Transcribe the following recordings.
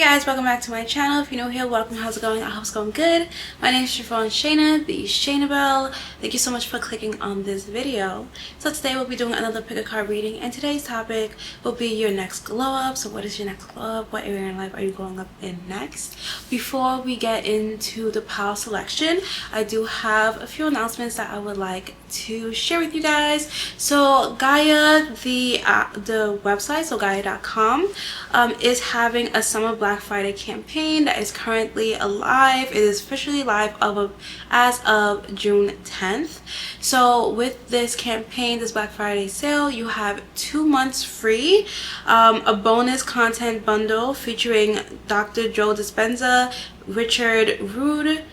guys, welcome back to my channel. If you're new here, welcome. How's it going? I hope it's going good. My name is Charvaun Shana, the Shana Belle. Thank you so much for clicking on this video. So today we'll be doing another pick a card reading, and today's topic will be your next glow up. So what is your next glow up? What area in life are you glowing up in next? Before we get into the pile selection, I do have a few announcements that I would like to share with you guys. So Gaia, the website, so Gaia.com, is having a summer Black Friday campaign that is currently alive. It is officially live as of June 10th. So with this campaign, this Black Friday sale, you have 2 months free, a bonus content bundle featuring Dr. Joe Dispenza, Richard Rude,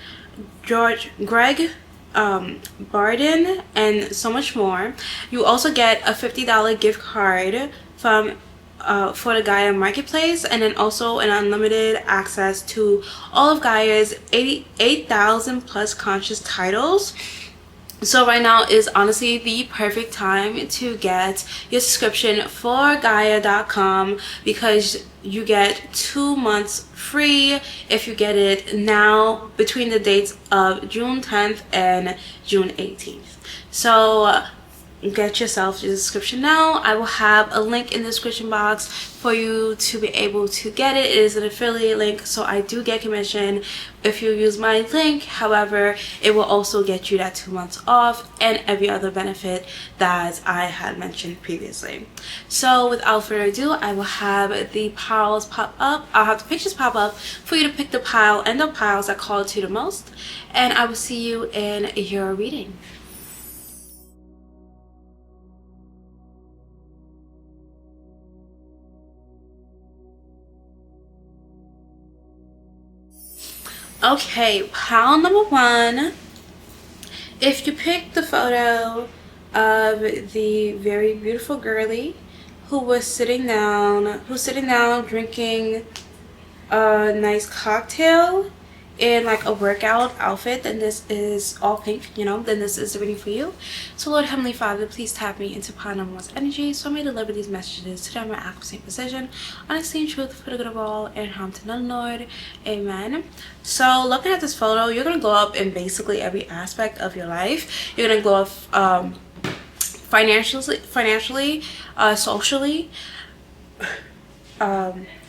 Greg Barden, and so much more. You also get a $50 gift card from for the Gaia Marketplace, and then also an unlimited access to all of Gaia's 8,000 plus conscious titles. So right now is honestly the perfect time to get your subscription for Gaia.com, because you get 2 months free if you get it now between the dates of June 10th and June 18th. So get yourself your subscription now. I will have a link in the description box for you to be able to get it. It is an affiliate link, so I do get commission if you use my link. However, it will also get you that 2 months off and every other benefit that I had mentioned previously. So without further ado, I will have the piles pop up. I'll have the pictures pop up for you to pick the pile and the piles that call to you the most, and I will see you in your reading. Okay, pile number 1. If you pick the photo of the very beautiful girly who's sitting down drinking a nice cocktail in like a workout outfit, then this is all pink, then this is the reading for you. So Lord Heavenly Father, please tap me into pile number 1's energy, so I may deliver these messages to them in accuracy and precision, honesty and truth, for the good of all, and harm to none, Lord. Amen. So looking at this photo, you're gonna glow up in basically every aspect of your life. You're gonna glow up financially, socially,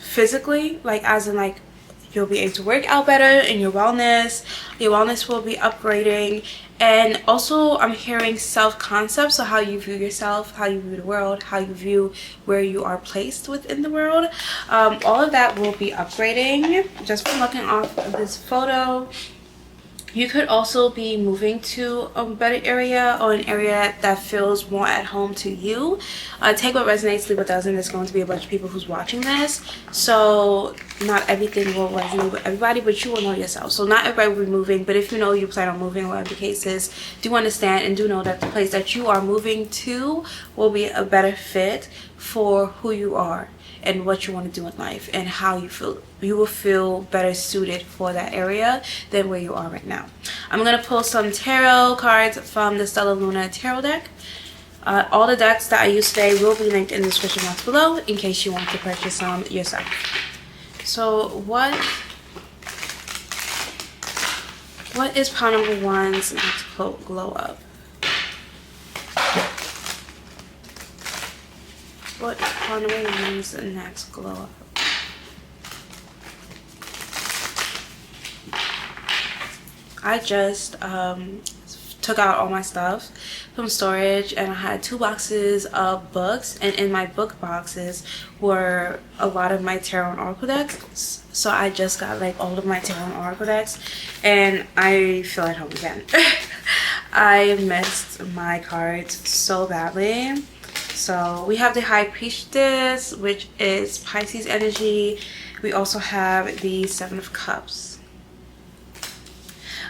physically, like as in like you'll be able to work out better in your wellness. Your wellness will be upgrading. And also I'm hearing self-concept, so how you view yourself, how you view the world, how you view where you are placed within the world. All of that will be upgrading just from looking off of this photo. You could also be moving to a better area, or an area that feels more at home to you. Take what resonates, leave what doesn't. There's going to be a bunch of people who's watching this, so not everything will resonate with everybody, but you will know yourself. So not everybody will be moving, but if you know you plan on moving, whatever the case is, do understand and do know that the place that you are moving to will be a better fit for who you are and what you want to do in life, and how you feel. You will feel better suited for that area than where you are right now. I'm going to pull some tarot cards from the Stella Luna tarot deck. All the decks that I use today will be linked in the description box below in case you want to purchase some yourself. So what is pile number 1's next glow up? What is pile number 1's next glow up? I just took out all my stuff from storage, and I had 2 boxes of books, and in my book boxes were a lot of my tarot and oracle decks. So I just got like all of my tarot and oracle decks, and I feel at home again. I missed my cards so badly. So we have the High Priestess, which is Pisces energy. We also have the 7 of Cups.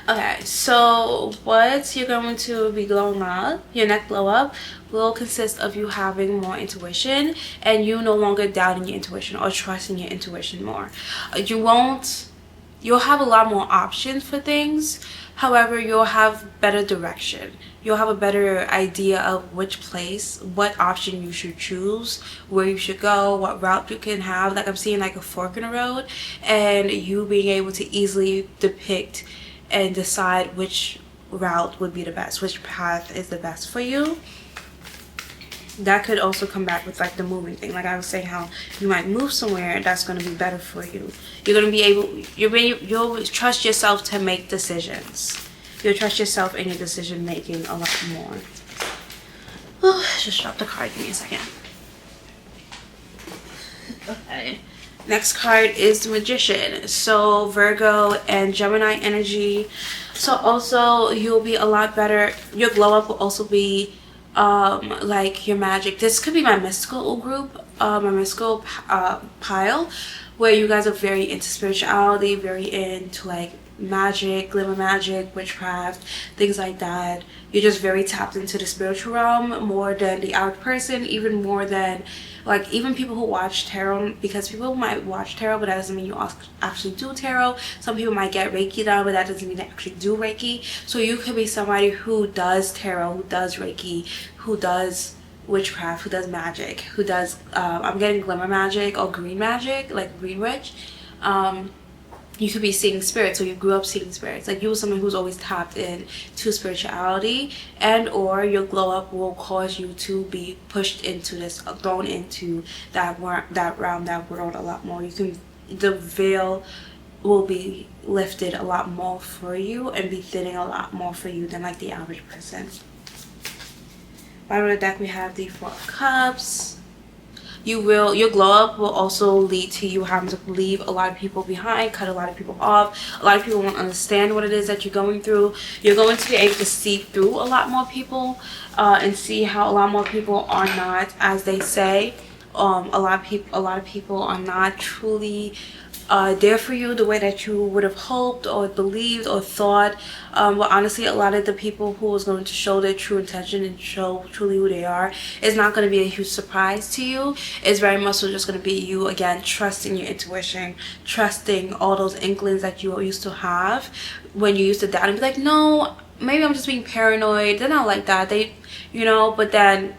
Okay, so what you're going to be glowing up, your next glow up, will consist of you having more intuition, and you no longer doubting your intuition or trusting your intuition more. You won't you'll have a lot more options for things. However, you'll have better direction. You'll have a better idea of which place, what option you should choose, where you should go, what route you can have. Like I'm seeing like a fork in the road, and you being able to easily depict and decide which route would be the best, which path is the best for you. That could also come back with like the moving thing. Like I was saying, how you might move somewhere and that's going to be better for you. You're going to be able, you'll trust yourself to make decisions. You'll trust yourself in your decision making a lot more. Oh, just dropped the card. Give me a second. Okay. Next card is the Magician. So Virgo and Gemini energy. So also you'll be a lot better. Your glow up will also be like your magic. This could be my mystical group, my mystical pile, where you guys are very into spirituality, very into like magic, glimmer magic, witchcraft, things like that. You're just very tapped into the spiritual realm more than the average person, even more than like even people who watch tarot, because people might watch tarot but that doesn't mean you actually do tarot. Some people might get Reiki done but that doesn't mean they actually do Reiki. So you could be somebody who does tarot, who does Reiki, who does witchcraft, who does magic, who does I'm getting glimmer magic or green magic, like green witch. You could be seeing spirits, so you grew up seeing spirits. Like you were someone who's always tapped in to spirituality, and or your glow up will cause you to be pushed into this, thrown into that realm, that world a lot more. You can, the veil will be lifted a lot more for you and be thinning a lot more for you than like the average person. Bottom of the deck we have the Four of Cups. Your glow up will also lead to you having to leave a lot of people behind, cut a lot of people off. A lot of people won't understand what it is that you're going through. You're going to be able to see through a lot more people and see how a lot more people are not as they say. A lot of people are not truly there for you the way that you would have hoped or believed or thought. But honestly, a lot of the people who is going to show their true intention and show truly who they are is not going to be a huge surprise to you. It's very much so just going to be you, again, trusting your intuition, trusting all those inklings that you used to have when you used to doubt and be like, no, maybe I'm just being paranoid. They're not like that. They, you know, but then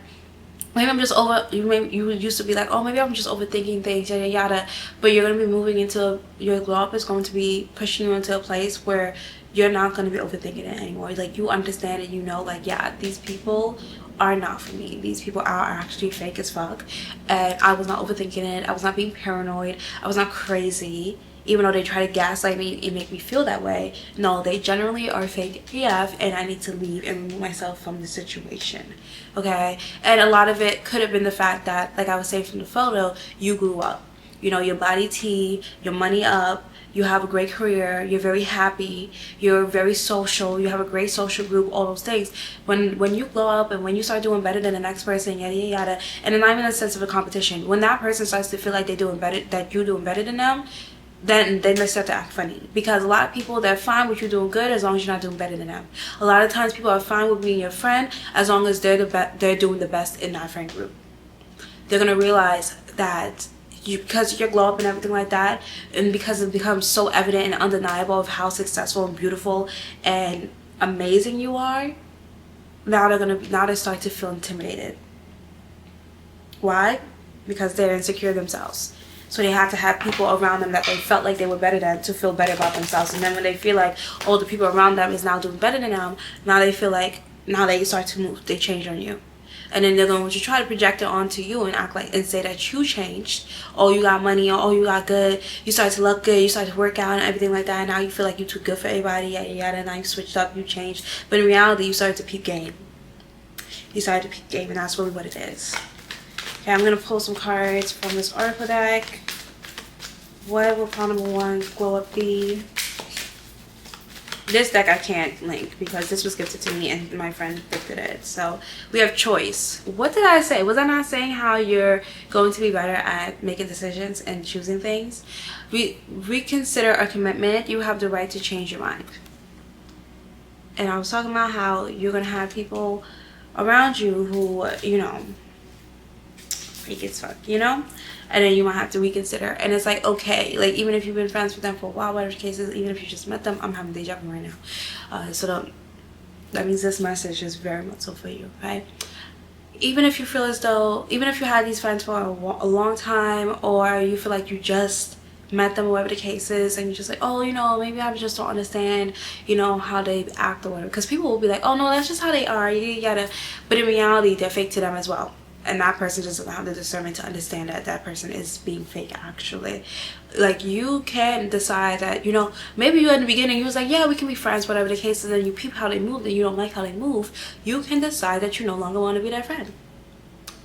maybe I'm just you used to be like, oh, maybe I'm just overthinking things, yada yada. But you're going to be moving into, your glow up is going to be pushing you into a place where you're not going to be overthinking it anymore. Like you understand and you know, like, yeah, these people are not for me. These people are actually fake as fuck. And I was not overthinking it. I was not being paranoid. I was not crazy. Even though they try to gaslight me and make me feel that way, no, they generally are fake AF, and I need to leave and remove myself from the situation. Okay? And a lot of it could have been the fact that, like I was saying from the photo, you grew up. You know, your body tea, your money up, you have a great career, you're very happy, you're very social, you have a great social group, all those things. When you glow up and when you start doing better than the next person, yada yada yada, and then not even in a sense of a competition, when that person starts to feel like they're doing better, that you're doing better than them, then they start to act funny. Because a lot of people, they're fine with you doing good as long as you're not doing better than them. A lot of times people are fine with being your friend as long as they're doing the best in that friend group. They're gonna realize that because of your glow up and everything like that, and because it becomes so evident and undeniable of how successful and beautiful and amazing you are, now they start to feel intimidated. Why? Because they're insecure themselves. So they have to have people around them that they felt like they were better than to feel better about themselves. And then when they feel like, oh, the people around them is now doing better than them, now they feel like, now they start to move, they change on you. And then they're going to try to project it onto you and act like, and say that you changed. Oh, you got money, or oh, you got good, you started to look good, you started to work out and everything like that, and now you feel like you're too good for everybody, yada yada, and now you switched up, you changed. But in reality, you started to peep game. You started to peep game, and that's really what it is. Okay, I'm going to pull some cards from this Oracle deck. What will pile number one glow up be? This deck I can't link because this was gifted to me and my friend gifted it. So we have choice. What did I say? Was I not saying how you're going to be better at making decisions and choosing things? Reconsider a commitment. You have the right to change your mind. And I was talking about how you're going to have people around you who, you know, fake as fuck, you know? And then you might have to reconsider. And it's like, okay, like even if you've been friends with them for a while, whatever the case is, even if you just met them, I'm having deja vu right now. That means this message is very much so for you, right? Even if you feel as though, even if you had these friends for a long time, or you feel like you just met them or whatever the case is, and you're just like, oh, you know, maybe I just don't understand, you know, how they act or whatever. Because people will be like, oh no, that's just how they are, you gotta, but in reality, they're fake to them as well. And that person doesn't have the discernment to understand that that person is being fake actually. Like, you can decide that, you know, maybe you in the beginning, you was like, yeah, we can be friends, whatever the case is, and then you peep how they move and you don't like how they move. You can decide that you no longer want to be their friend.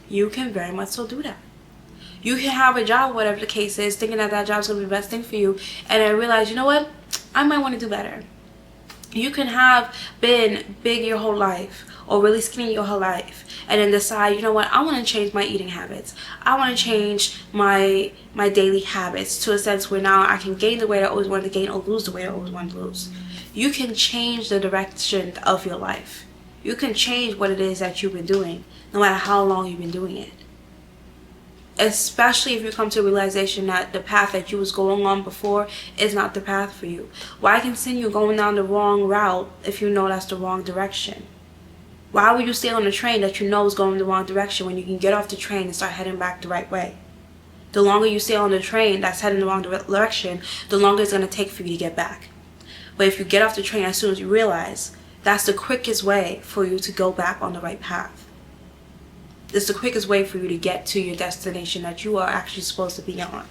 You can very much so do that. You can have a job, whatever the case is, thinking that that job's going to be the best thing for you, and then realize, you know what, I might want to do better. You can have been big your whole life or really skinny your whole life, and then decide, you know what, I want to change my eating habits. I want to change my daily habits to a sense where now I can gain the weight I always wanted to gain or lose the weight I always wanted to lose. You can change the direction of your life. You can change what it is that you've been doing, no matter how long you've been doing it. Especially if you come to a realization that the path that you was going on before is not the path for you. Why continue going down the wrong route if you know that's the wrong direction? Why would you stay on a train that you know is going the wrong direction when you can get off the train and start heading back the right way? The longer you stay on the train that's heading the wrong direction, the longer it's going to take for you to get back. But if you get off the train as soon as you realize, that's the quickest way for you to go back on the right path. It's the quickest way for you to get to your destination that you are actually supposed to be on.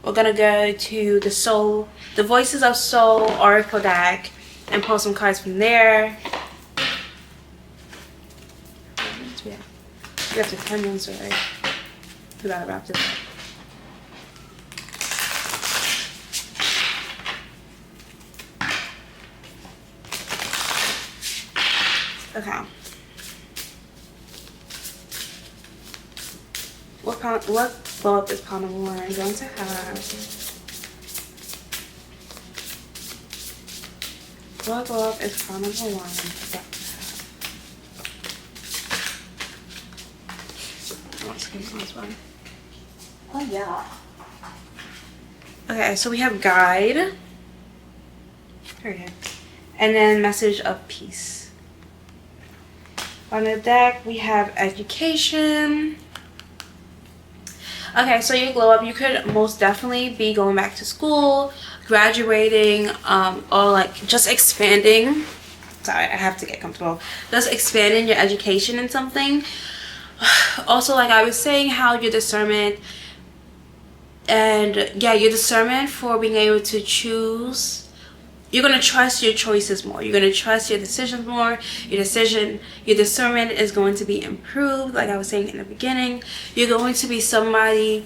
We're going to go to the Voices of Soul Oracle deck and pull some cards from there. Yeah. You have to turn them, sorry. We gotta wrap this up. Okay. What glow up is Pawn number 1 going to have? What glow up is Pawn number 1 going to have? Oh yeah. Okay, so we have guide. Period. And then message of peace. On the deck we have education. Okay, so you glow up, you could most definitely be going back to school, graduating, or like just expanding. Sorry, I have to get comfortable. Just expanding your education in something. Also, like I was saying, how your discernment and your discernment for being able to choose, you're going to trust your choices more. You're going to trust your decisions more. Your discernment is going to be improved. Like I was saying in the beginning, you're going to be somebody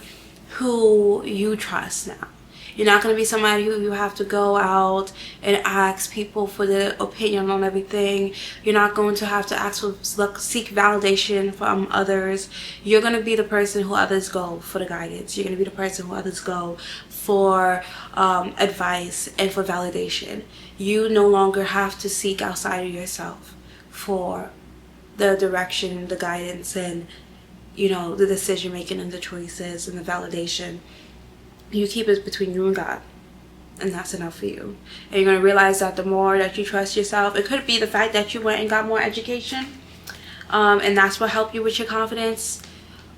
who you trust now. You're not going to be somebody who you have to go out and ask people for their opinion on everything. You're not going to have to seek validation from others. You're going to be the person who others go for the guidance. You're going to be the person who others go for advice and for validation. You no longer have to seek outside of yourself for the direction, the guidance, and, you know, the decision making and the choices and the validation. You keep it between you and God, and that's enough for you. And you're going to realize that the more that you trust yourself, it could be the fact that you went and got more education, and that's what helped you with your confidence,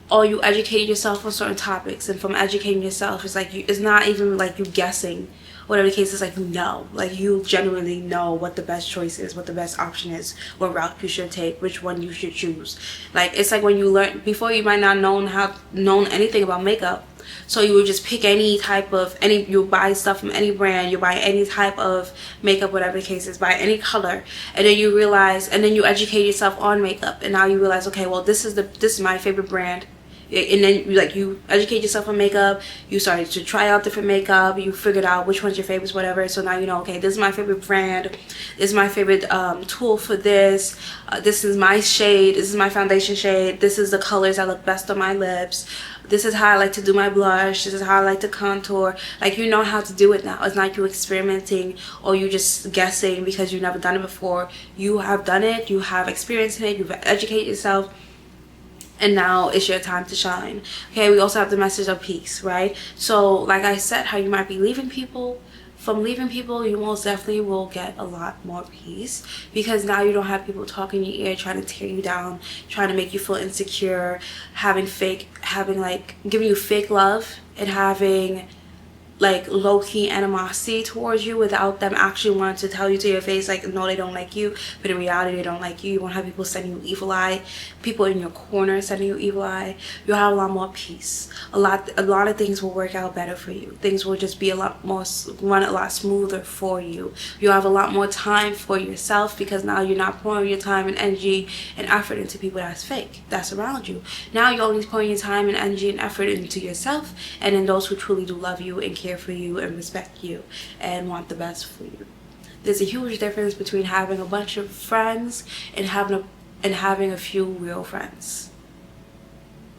or you educated yourself on certain topics. And from educating yourself, it's like it's not even like you guessing, whatever the case is, like you know, like you genuinely know what the best choice is, what the best option is, what route you should take, which one you should choose. Like it's like when you learn before, you might not known anything about makeup. So you would just pick you buy stuff from any brand, you buy any type of makeup, whatever the case is, buy any color, and then you realize, and then you educate yourself on makeup, and now you realize, okay, well this is my favorite brand. And then you educate yourself on makeup, you started to try out different makeup, you figured out which one's your favorites, whatever. So now you know, okay, this is my favorite brand, this is my favorite tool for this, this is my shade, this is my foundation shade, this is the colors that look best on my lips, this is how I like to do my blush, this is how I like to contour. Like, you know how to do it now. It's not you experimenting or you just guessing because you've never done it before. You have done it, you have experience in it, you've educated yourself, and now it's your time to shine. Okay, we also have the message of peace, right? So like I said, how you might be leaving people, from leaving people, you most definitely will get a lot more peace, because now you don't have people talking in your ear trying to tear you down, trying to make you feel insecure, having like giving you fake love, and having like low-key animosity towards you without them actually wanting to tell you to your face like no, they don't like you, but in reality they don't like you. You won't have people sending you evil eye, people in your corner sending you evil eye. You'll have a lot more peace. A lot of things will work out better for you. Things will just be a lot more, run a lot smoother for you. You'll have a lot more time for yourself, because now you're not pouring your time and energy and effort into people that's fake, that's around you. Now you're only pouring your time and energy and effort into yourself, and in those who truly do love you and care for you and respect you and want the best for you. There's a huge difference between having a bunch of friends and having a few real friends.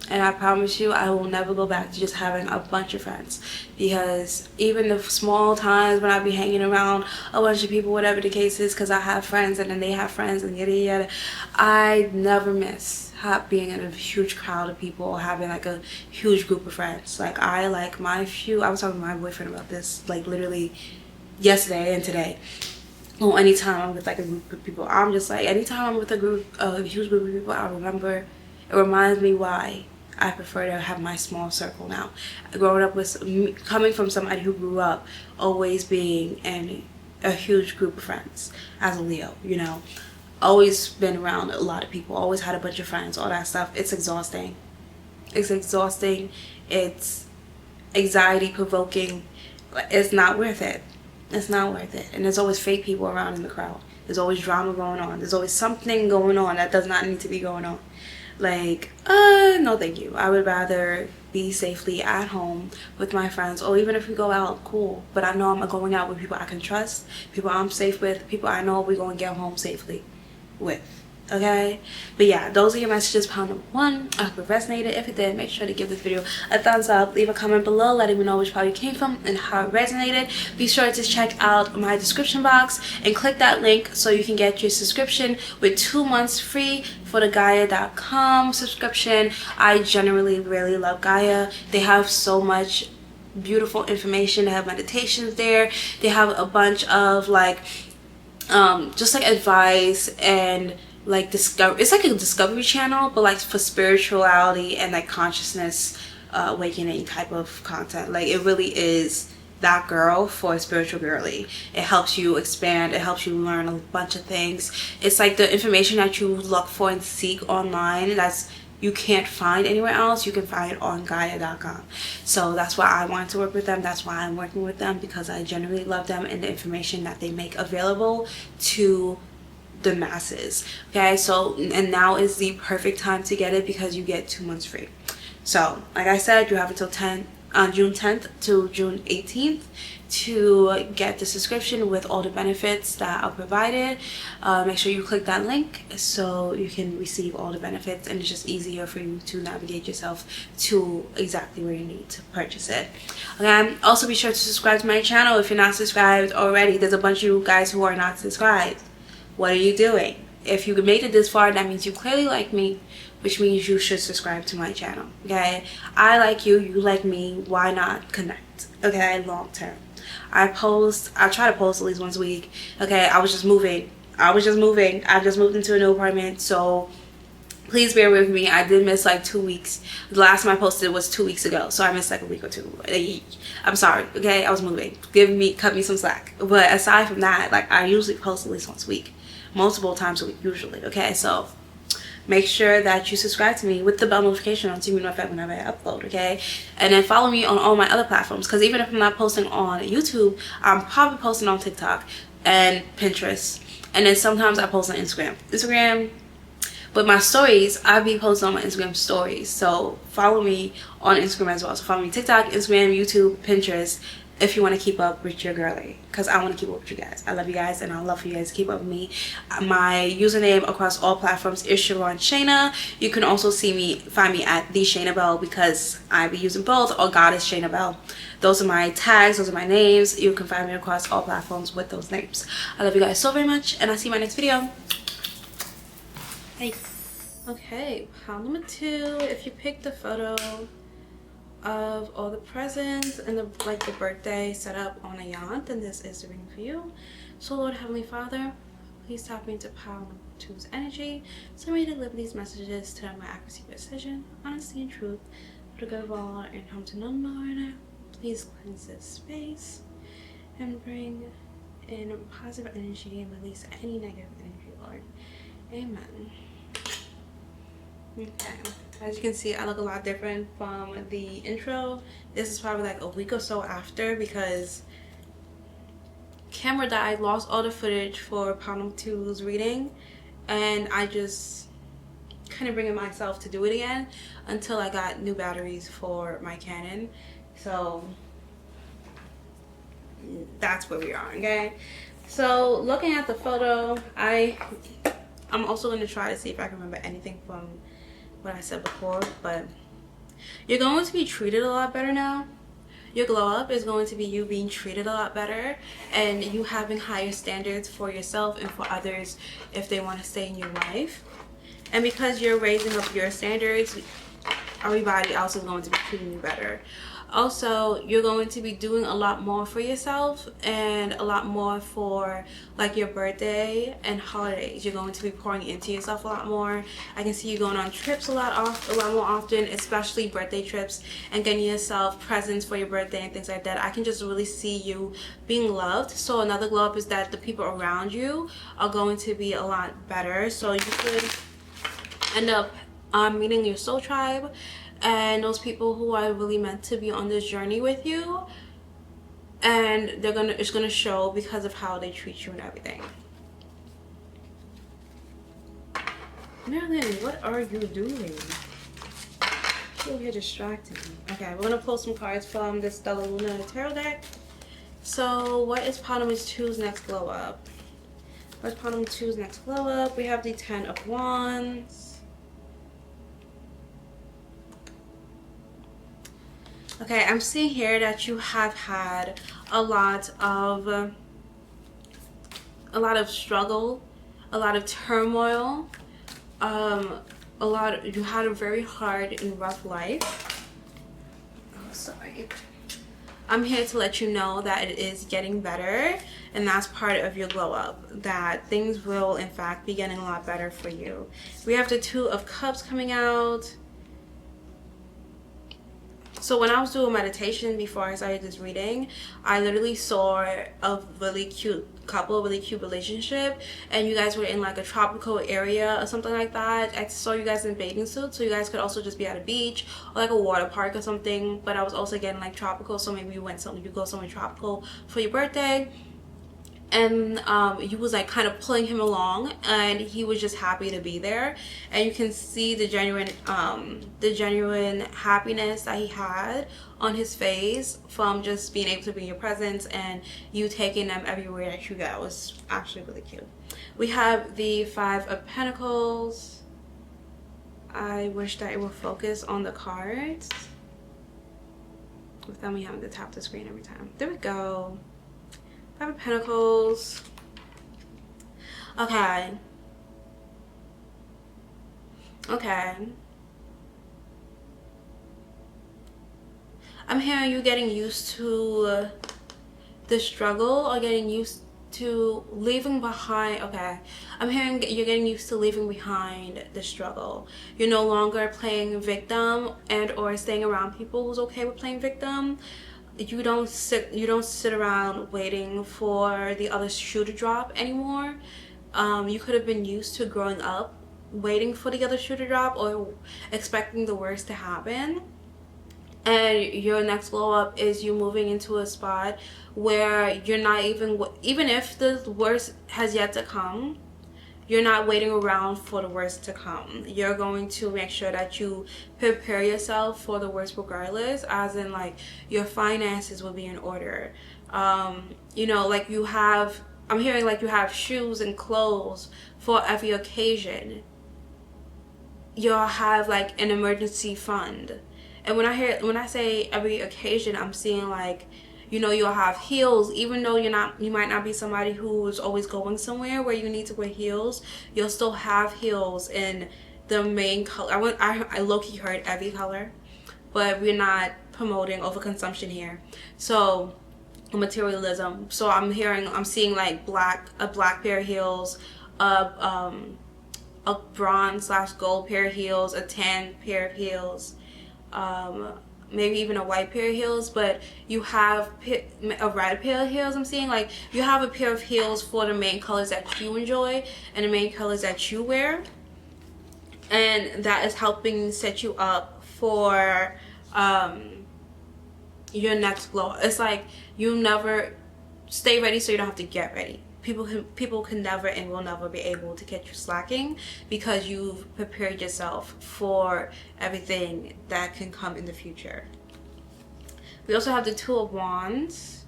And I promise you, I will never go back to just having a bunch of friends, because even the small times when I be hanging around a bunch of people, whatever the case is, because I have friends and then they have friends and yada yada, I never miss being in a huge crowd of people or having like a huge group of friends. Like I like my few, I was talking to my boyfriend about this like literally yesterday and today. Well, anytime I'm with like a group of people, I'm just like, anytime I'm with a huge group of people, I remember, it reminds me why I prefer to have my small circle now. Growing up with, coming from somebody who grew up always being in a huge group of friends as a Leo, you know, always been around a lot of people, always had a bunch of friends, all that stuff. It's exhausting. It's exhausting. It's anxiety provoking. It's not worth it. It's not worth it. And there's always fake people around in the crowd. There's always drama going on. There's always something going on that does not need to be going on. Like, no thank you. I would rather be safely at home with my friends, or even if we go out, cool, but I know I'm going out with people I can trust, people I'm safe with, people I know we're going to get home safely with. Okay, but yeah, those are your messages, pound number 1. I hope it resonated. If it did, make sure to give this video a thumbs up, leave a comment below letting me know which part you came from and how it resonated. Be sure to check out my description box and click that link so you can get your subscription with 2 months free for the Gaia.com subscription. I generally really love Gaia. They have so much beautiful information. They have meditations there. They have a bunch of like just like advice and like it's like a discovery channel, but like for spirituality and like consciousness awakening type of content. Like it really is that girl for a spiritual girly. It helps you expand, it helps you learn a bunch of things. It's like the information that you look for and seek online that's you can't find anywhere else, you can find it on Gaia.com. So that's why I wanted to work with them. That's why I'm working with them, because I genuinely love them and the information that they make available to the masses. Okay, so and now is the perfect time to get it, because you get 2 months free. So like I said, you have until June 10th to June 18th to get the subscription with all the benefits that are provided. Make sure you click that link so you can receive all the benefits, and it's just easier for you to navigate yourself to exactly where you need to purchase it. Okay, also be sure to subscribe to my channel if you're not subscribed already. There's a bunch of you guys who are not subscribed. What are you doing? If you made it this far, that means you clearly like me, which means you should subscribe to my channel. Okay, I like you, you like me, why not connect? Okay, long term. I try to post at least once a week. Okay, I just moved into a new apartment, so please bear with me. I did miss like 2 weeks. The last time I posted was 2 weeks ago, so I missed like a week or two. I'm sorry, okay, I was moving. Cut me some slack. But aside from that, like I usually post at least once a week, multiple times a week usually. Okay, so make sure that you subscribe to me with the bell notification on so you know whenever I upload. Okay, and then follow me on all my other platforms, because even if I'm not posting on YouTube, I'm probably posting on TikTok and Pinterest, and then sometimes I post on Instagram. But my stories, I be posting on my Instagram stories, so follow me on Instagram as well. So follow me TikTok, Instagram, YouTube, Pinterest, if you want to keep up with your girly, because I want to keep up with you guys. I love you guys, and I love for you guys to keep up with me. My username across all platforms is Charvaun Shana. You can also find me at the Shana Belle, because I be using both, or Goddess Shana Belle. Those are my tags, those are my names. You can find me across all platforms with those names. I love you guys so very much, and I'll see you in my next video. Peace. Okay, pile number 2. If you picked the photo of all the presents and the birthday set up on a yacht, then this is the reading for you. So Lord Heavenly Father, please tap me into pile number 2's energy so me to deliver these messages to them with accuracy, precision, honesty, and truth for the good of all and home to none, Lord. Please cleanse this space and bring in positive energy and release any negative energy, Lord. Amen. Okay, as you can see, I look a lot different from the intro. This is probably like a week or so after because camera died, lost all the footage for Palm 2's reading, and I just kind of bringing myself to do it again until I got new batteries for my Canon. So that's where we are. Okay, so looking at the photo, I'm also going to try to see if I can remember anything from what I said before, but you're going to be treated a lot better now. Your glow up is going to be you being treated a lot better and you having higher standards for yourself and for others if they want to stay in your life. And because you're raising up your standards, everybody else is going to be treating you better. Also, you're going to be doing a lot more for yourself and a lot more for like your birthday and holidays. You're going to be pouring into yourself a lot more. I can see you going on trips a lot more often, especially birthday trips, and getting yourself presents for your birthday and things like that. I can just really see you being loved. So another glow up is that the people around you are going to be a lot better. So you could end up meeting your soul tribe and those people who are really meant to be on this journey with you, and it's gonna show because of how they treat you and everything. Marilyn, what are you doing? You're here distracting me. Okay, we're gonna pull some cards from this Stella Luna tarot deck. So what is Palm 2's next glow up? What's Palm 2's next glow up? We have the 10 of Wands. Okay, I'm seeing here that you have had a lot of struggle, a lot of turmoil, you had a very hard and rough life. Oh, sorry. I'm here to let you know that it is getting better, and that's part of your glow up, that things will in fact be getting a lot better for you. We have the 2 of Cups coming out. So when I was doing meditation before I started this reading, I literally saw a really cute couple, really cute relationship, and you guys were in like a tropical area or something like that. I saw you guys in bathing suits, so you guys could also just be at a beach or like a water park or something, but I was also getting like tropical, so maybe you go somewhere tropical for your birthday. And you was like kind of pulling him along, and he was just happy to be there, and you can see the genuine happiness that he had on his face from just being able to be in your presence and you taking them everywhere that you go. It was actually really cute. We have the 5 of Pentacles. I wish that it would focus on the cards without me having to tap the screen every time. There we go. 5 of Pentacles. Okay. I'm hearing you getting used to the struggle or getting used to leaving behind. Okay, I'm hearing you're getting used to leaving behind the struggle. You're no longer playing victim and or staying around people who's okay with playing victim. You don't sit around waiting for the other shoe to drop anymore. You could have been used to growing up waiting for the other shoe to drop or expecting the worst to happen, and your next glow up is you moving into a spot where you're not even if the worst has yet to come, you're not waiting around for the worst to come. You're going to make sure that you prepare yourself for the worst regardless, as in like your finances will be in order. You know, like I'm hearing like you have shoes and clothes for every occasion. You'll have like an emergency fund. And when I say every occasion, I'm seeing like, you know, you'll have heels, even though you might not be somebody who is always going somewhere where you need to wear heels. You'll still have heels in the main color. I low-key heard every color, but we're not promoting overconsumption here. So materialism. So I'm seeing like a black pair of heels, a bronze / gold pair of heels, a tan pair of heels, maybe even a white pair of heels. But you have a red pair of heels. I'm seeing like you have a pair of heels for the main colors that you enjoy and the main colors that you wear, and that is helping set you up for your next glow. It's like you never stay ready, so you don't have to get ready. People can never and will never be able to catch you slacking, because you've prepared yourself for everything that can come in the future. We also have the Two of Wands.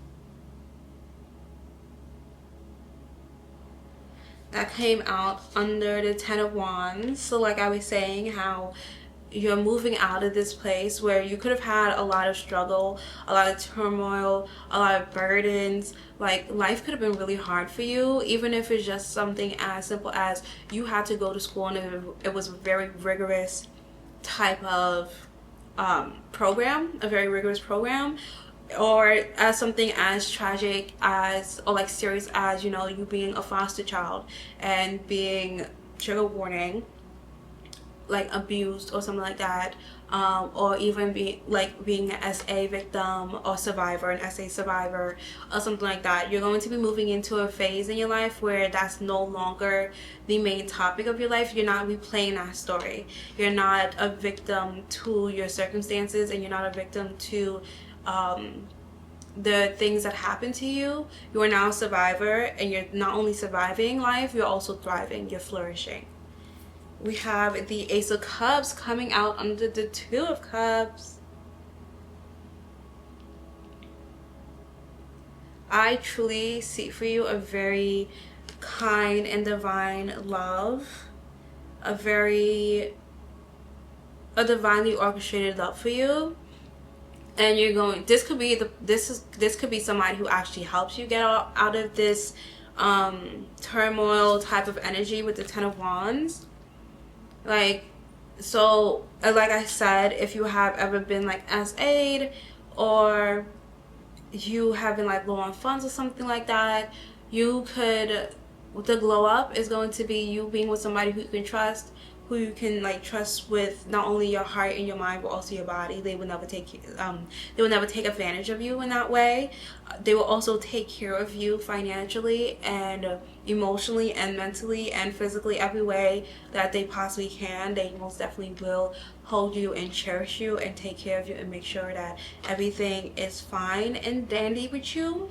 That came out under the Ten of Wands. So like I was saying, how you're moving out of this place where you could have had a lot of struggle, a lot of turmoil, a lot of burdens. Like life could have been really hard for you, even if it's just something as simple as you had to go to school and it was a very rigorous type of program, a very rigorous program, or as something as tragic as, or like serious as, you know, you being a foster child and being, trigger warning, like abused or something like that, or even being an SA victim or survivor, an SA survivor or something like that. You're going to be moving into a phase in your life where that's no longer the main topic of your life. You're not replaying that story. You're not a victim to your circumstances, and you're not a victim to the things that happen to you. You are now a survivor, and you're not only surviving life, you're also thriving, you're flourishing. We have the Ace of Cups coming out under the Two of Cups. I truly see for you a very kind and divine love, a divinely orchestrated love for you. And you're going, this could be somebody who actually helps you get out of this turmoil type of energy with the Ten of Wands. Like, so like I said, if you have ever been like SA'd, or you have been like low on funds or something like that, you could, the glow up is going to be you being with somebody who you can trust, who you can like trust with not only your heart and your mind, but also your body. They will never take advantage of you in that way. They will also take care of you financially and emotionally and mentally and physically, every way that they possibly can. They most definitely will hold you and cherish you and take care of you and make sure that everything is fine and dandy with you.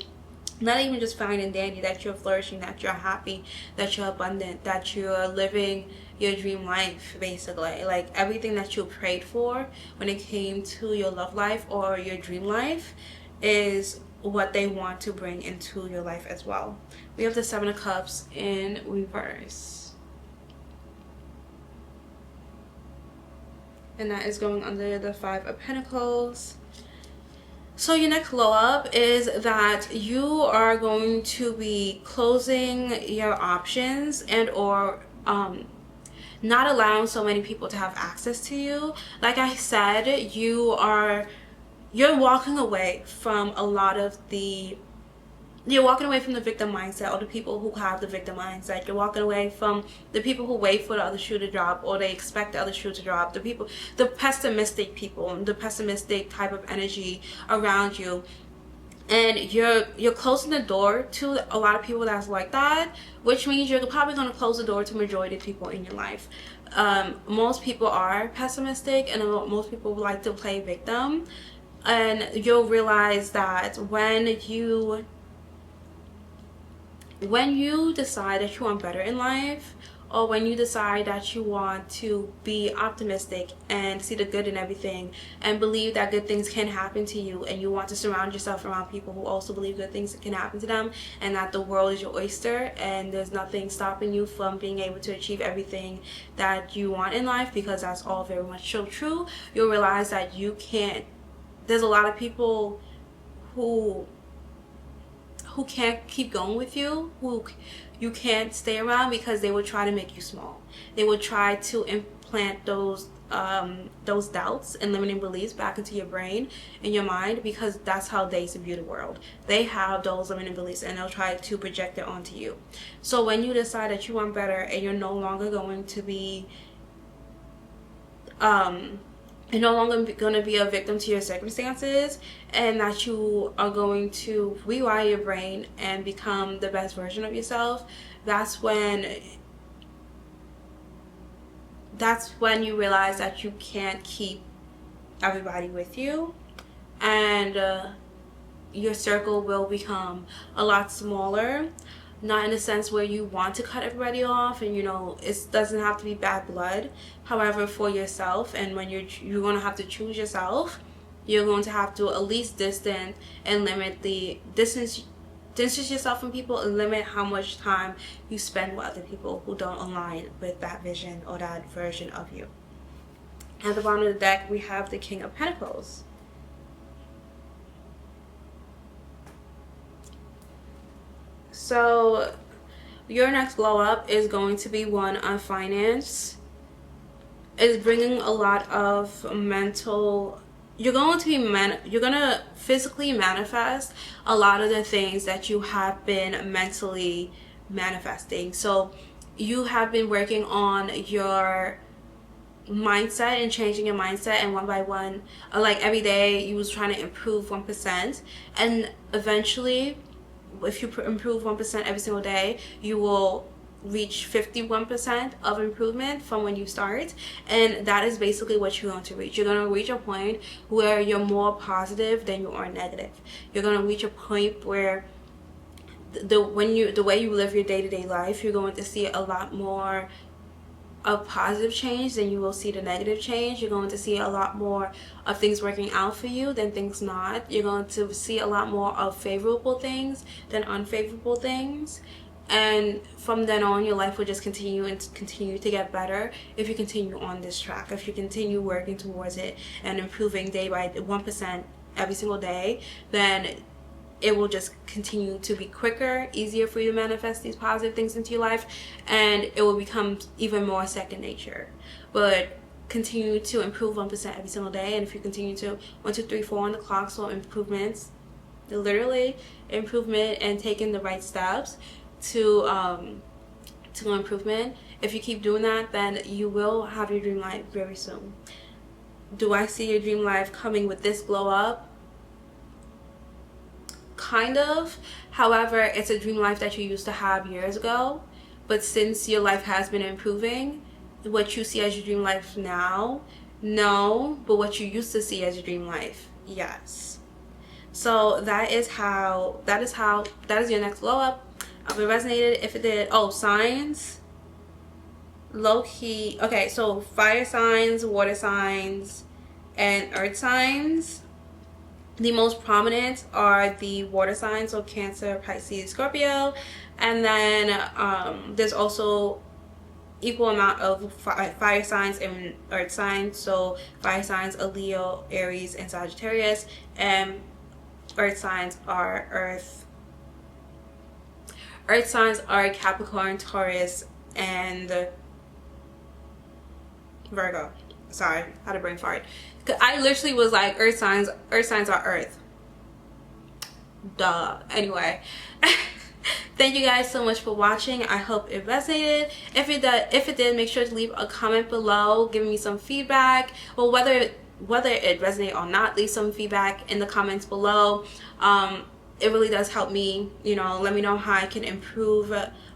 Not even just fine and dandy, that you're flourishing, that you're happy, that you're abundant, that you're living your dream life, basically. Like everything that you prayed for when it came to your love life or your dream life is what they want to bring into your life as well. We have the Seven of Cups in reverse, and that is going under the Five of Pentacles. So your next glow up is that you are going to be closing your options and or not allowing so many people to have access to you. Like I said, you're walking away from a lot of the, you're walking away from the victim mindset, or the people who have the victim mindset. You're walking away from the people who wait for the other shoe to drop, or they expect the other shoe to drop. The pessimistic people, the pessimistic type of energy around you. And you're closing the door to a lot of people that's like that, which means you're probably going to close the door to majority of people in your life. Most people are pessimistic, and most people like to play victim. And you'll realize that when you decide that you want better in life, or when you decide that you want to be optimistic and see the good in everything and believe that good things can happen to you, and you want to surround yourself around people who also believe good things can happen to them, and that the world is your oyster and there's nothing stopping you from being able to achieve everything that you want in life, because that's all very much so true, you'll realize that you can't, there's a lot of people who who can't keep going with you, who you can't stay around, because they will try to make you small. They will try to implant those doubts and limiting beliefs back into your brain and your mind, because that's how they view the world. They have those limiting beliefs and they'll try to project it onto you. So when you decide that you want better and you're no longer going to be you're no longer going to be a victim to your circumstances, and that you are going to rewire your brain and become the best version of yourself, that's when you realize that you can't keep everybody with you, and your circle will become a lot smaller. Not in a sense where you want to cut everybody off, and it doesn't have to be bad blood. However, for yourself, and when you're going to have to choose yourself, you're going to have to at least distance yourself from people, and limit how much time you spend with other people who don't align with that vision or that version of you. At the bottom of the deck, we have the King of Pentacles. So your next glow up is going to be one on finance. It's bringing a lot of mental, you're going to physically manifest a lot of the things that you have been mentally manifesting. So you have been working on your mindset and changing your mindset, and one by one, like every day you was trying to improve 1%, and eventually, if you improve 1% every single day, you will reach 51% of improvement from when you start. And that is basically what you're going to reach. You're going to reach a point where you're more positive than you are negative. You're going to reach a point where the way you live your day-to-day life, you're going to see a lot more of positive change than you will see the negative change. You're going to see a lot more of things working out for you than things not. You're going to see a lot more of favorable things than unfavorable things. And from then on, your life will just continue to get better if you continue on this track. If you continue working towards it and improving day by 1% every single day, then it will just continue to be quicker, easier for you to manifest these positive things into your life, and it will become even more second nature. But continue to improve 1% every single day, and if you continue to 1, 2, 3, 4 on the clock, so improvements, literally improvement, and taking the right steps to improvement. If you keep doing that, then you will have your dream life very soon. Do I see your dream life coming with this glow up? Kind of. However, it's a dream life that you used to have years ago, but since your life has been improving, what you see as your dream life now, no, but what you used to see as your dream life, yes. So that is your next glow up. If it resonated, if it did, signs, low key. Okay, so fire signs, water signs, and earth signs. The most prominent are the water signs, so Cancer, Pisces, Scorpio, and then there's also equal amount of fire signs and earth signs. So fire signs are Leo, Aries, and Sagittarius, and earth signs are Capricorn, Taurus, and Virgo. Sorry, I had a brain fart. I literally was like, earth signs are earth. Duh. Anyway, thank you guys so much for watching. I hope it resonated. If it did, make sure to leave a comment below giving me some feedback. Well, whether it resonated or not, leave some feedback in the comments below. It really does help me, let me know how I can improve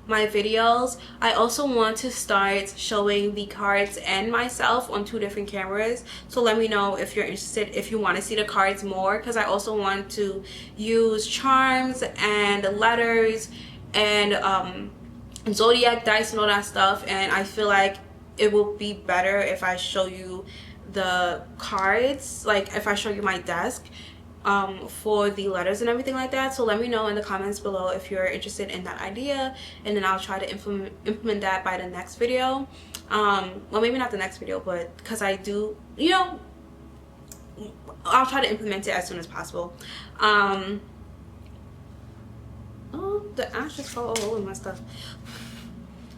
my videos. I also want to start showing the cards and myself on 2 different cameras, so let me know if you're interested, if you want to see the cards more, because I also want to use charms and letters and zodiac dice and all that stuff, and I feel like it will be better if I show you the cards, like if I show you my desk for the letters and everything like that. So let me know in the comments below if you're interested in that idea, and then I'll try to implement that by the next video. Well, maybe not the next video, but because I do, I'll try to implement it as soon as possible. Oh, the ashes fall all over my stuff.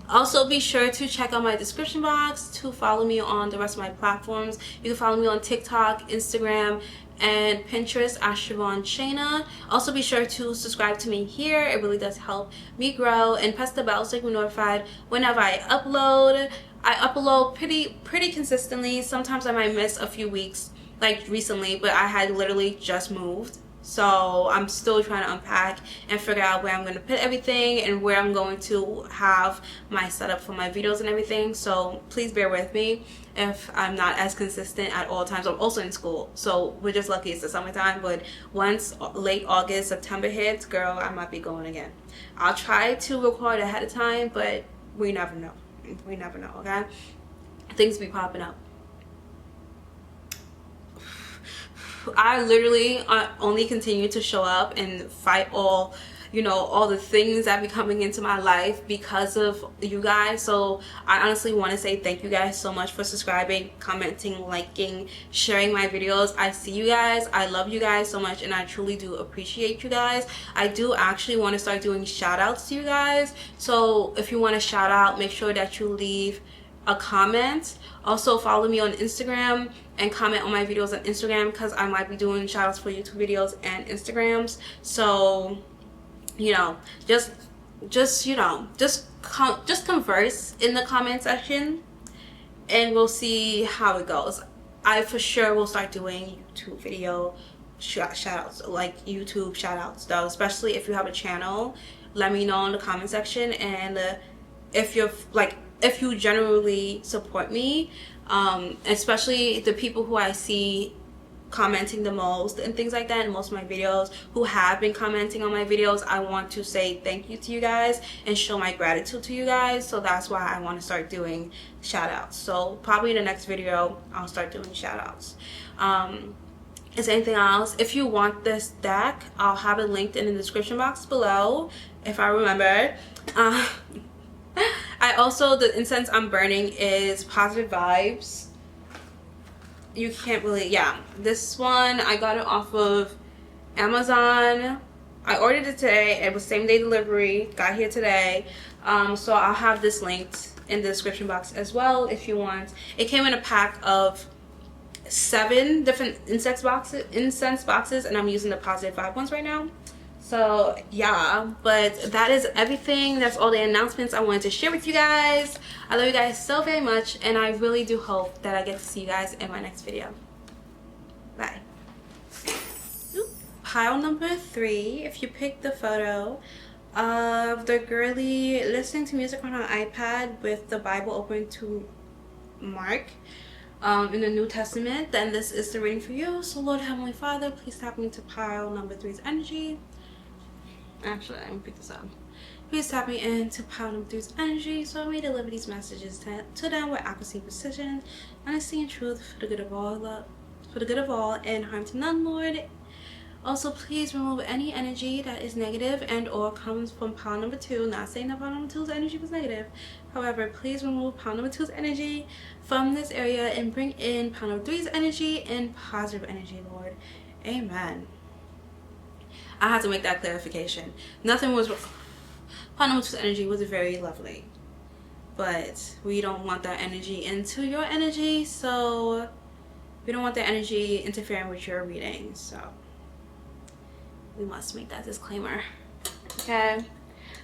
Also, be sure to check out my description box to follow me on the rest of my platforms. You can follow me on TikTok, Instagram, and Pinterest at Charvaun Shana. Also, be sure to subscribe to me here. It really does help me grow, and press the bell so you can be notified whenever I upload. I upload pretty consistently. Sometimes I might miss a few weeks, like recently, but I had literally just moved. So I'm still trying to unpack and figure out where I'm going to put everything and where I'm going to have my setup for my videos and everything. So please bear with me if I'm not as consistent at all times. I'm also in school, so we're just lucky it's the summertime. But once late August, September hits, girl, I might be going again. I'll try to record ahead of time, but we never know. We never know, okay? Things be popping up. I literally only continue to show up and fight all, you know, all the things that be coming into my life because of you guys. So I honestly want to say thank you guys so much for subscribing, commenting, liking, sharing my videos. I see you guys. I love you guys so much, and I truly do appreciate you guys. I do actually want to start doing shout outs to you guys. So if you want to shout out, make sure that you leave a comment. Also follow me on Instagram and comment on my videos on Instagram, because I might be doing shout outs for YouTube videos and Instagrams. So, you know, just converse in the comment section, and we'll see how it goes. I for sure will start doing YouTube video shout outs, like YouTube shout outs though, especially if you have a channel. Let me know in the comment section, and if you're like, if you generally support me, especially the people who I see commenting the most and things like that in most of my videos, who have been commenting on my videos, I want to say thank you to you guys and show my gratitude to you guys. So that's why I want to start doing shout outs. So probably in the next video I'll start doing shout outs. Is there anything else? If you want this deck, I'll have it linked in the description box below if I remember. I also, the incense I'm burning is Positive Vibes. You can't really, yeah. This one, I got it off of Amazon. I ordered it today. It was same day delivery. Got here today. So I'll have this linked in the description box as well if you want. It came in a pack of 7 different incense boxes, and I'm using the Positive Vibe ones right now. So yeah, but that is everything. That's all the announcements I wanted to share with you guys. I love you guys so very much, and I really do hope that I get to see you guys in my next video. Bye. Pile number 3, if you pick the photo of the girly listening to music on her iPad with the Bible open to Mark in the New Testament, then this is the reading for you. So Lord Heavenly Father, please tap me into pile number 3's energy. Actually, let me pick this up. Please tap me into pile number 3's energy, so I may deliver these messages to them with accuracy, precision, honesty, and truth, for the good of all, and harm to none, Lord. Also, please remove any energy that is negative and or comes from pile number 2. Not saying that pile number 2's energy was negative. However, please remove pile number 2's energy from this area and bring in pile number 3's energy and positive energy, Lord. Amen. I have to make that clarification. Nothing was... Pile number 2's energy was very lovely, but we don't want that energy into your energy, so we don't want that energy interfering with your reading, so we must make that disclaimer. Okay,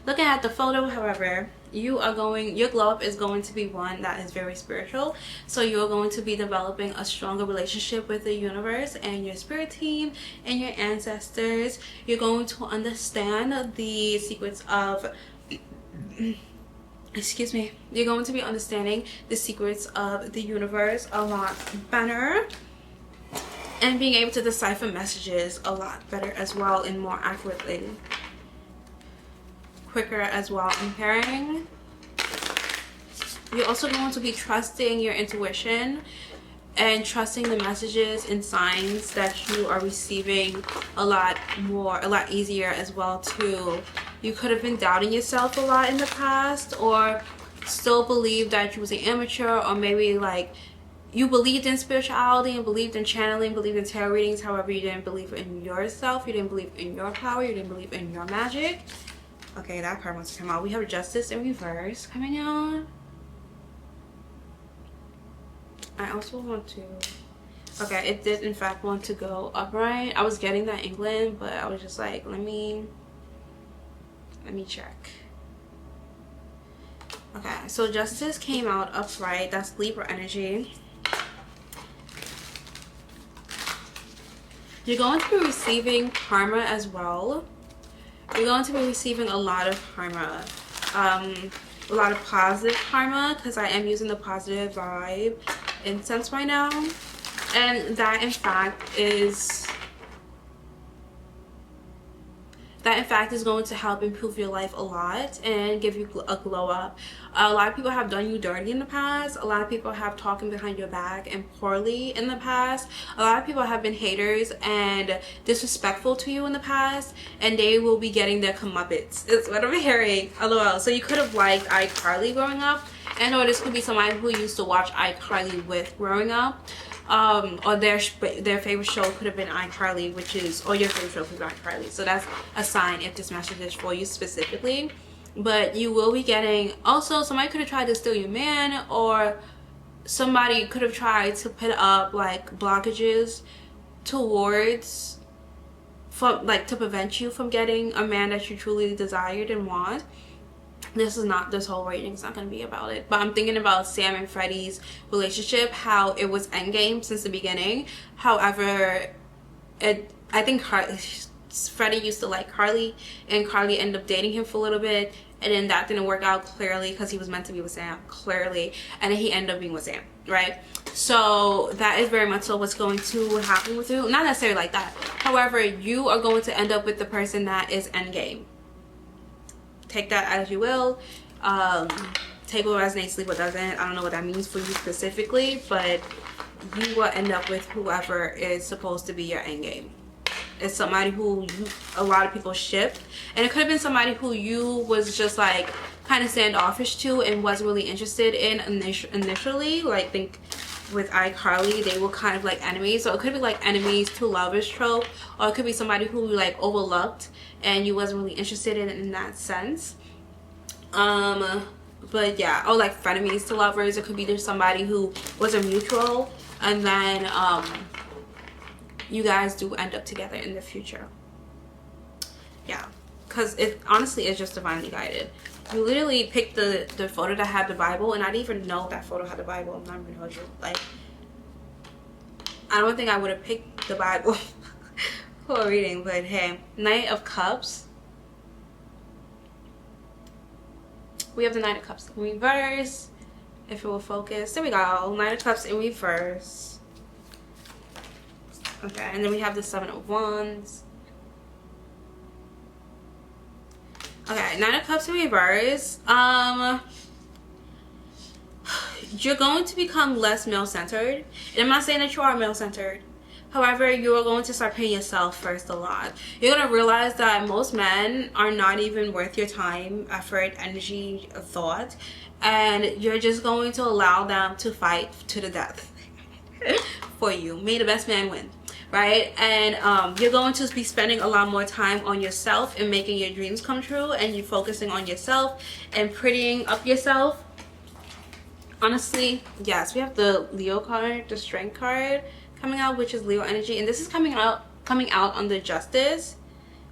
looking at the photo, however, your glow up is going to be one that is very spiritual. So you're going to be developing a stronger relationship with the universe and your spirit team and your ancestors. You're going to understand the secrets of excuse me, you're going to be understanding the secrets of the universe a lot better, and being able to decipher messages a lot better as well, and more accurately, quicker as well in hearing. You're also going to be trusting your intuition and trusting the messages and signs that you are receiving a lot easier as well too. You could have been doubting yourself a lot in the past, or still believe that you was an amateur, or maybe like you believed in spirituality and believed in channeling, believed in tarot readings. However, you didn't believe in yourself, you didn't believe in your power, you didn't believe in your magic. Okay, that card wants to come out. We have Justice in reverse coming out. I also want to... Okay, it did in fact want to go upright. I was getting that England, but I was just like, let me check. Okay, so Justice came out upright. That's Libra energy. You're going to be receiving karma as well. You're going to be receiving a lot of karma. A lot of positive karma, because I am using the positive vibe incense right now. And that in fact is going to help improve your life a lot and give you a glow up. A lot of people have done you dirty in the past. A lot of people have talking behind your back and poorly in the past. A lot of people have been haters and disrespectful to you in the past, and they will be getting their comeuppance. It's what I'm hearing. LOL. So you could have liked iCarly growing up, and or this could be somebody who used to watch iCarly with growing up. Or their favorite show could have been iCarly, or your favorite show could be iCarly. So that's a sign if this message is for you specifically. But you will be getting, also somebody could have tried to steal your man, or somebody could have tried to put up like blockages towards, to prevent you from getting a man that you truly desired and want. This whole rating is not going to be about it, but I'm thinking about Sam and Freddie's relationship, how it was endgame since the beginning. However, I think Freddie used to like Carly, and Carly ended up dating him for a little bit, and then that didn't work out clearly because he was meant to be with Sam clearly, and then he ended up being with Sam, right? So that is very much so what's going to happen with you. Not necessarily like that. However, you are going to end up with the person that is endgame. Take that as you will. Take what resonates, leave what doesn't. I don't know what that means for you specifically, but you will end up with whoever is supposed to be your endgame. It's somebody who a lot of people ship, and it could have been somebody who you was just like kind of standoffish to and wasn't really interested in initially. Like, think with iCarly, they were kind of like enemies. So it could be like enemies to lovers trope, or it could be somebody who you like overlooked and you wasn't really interested in that sense. But yeah, or like frenemies to lovers. It could be there's somebody who was a mutual, and then you guys do end up together in the future. Yeah, because it honestly is just divinely guided. You literally picked the photo that had the Bible, and I didn't even know that photo had the Bible. I'm not even gonna hold you. Like, I don't think I would have picked the Bible for a reading, but hey. Knight of Cups. We have the Knight of Cups in reverse. If it will focus. There we go. Knight of Cups in reverse. Okay, and then we have the 7 of Wands. Okay, Nine of Cups in reverse. You're going to become less male-centered. And I'm not saying that you are male-centered. However, you are going to start putting yourself first a lot. You're going to realize that most men are not even worth your time, effort, energy, thought. And you're just going to allow them to fight to the death for you. May the best man win. Right? And you're going to be spending a lot more time on yourself and making your dreams come true. And you're focusing on yourself and prettying up yourself. Honestly, yes, we have the Leo card, the Strength card coming out, which is Leo energy, and this is coming out on the Justice,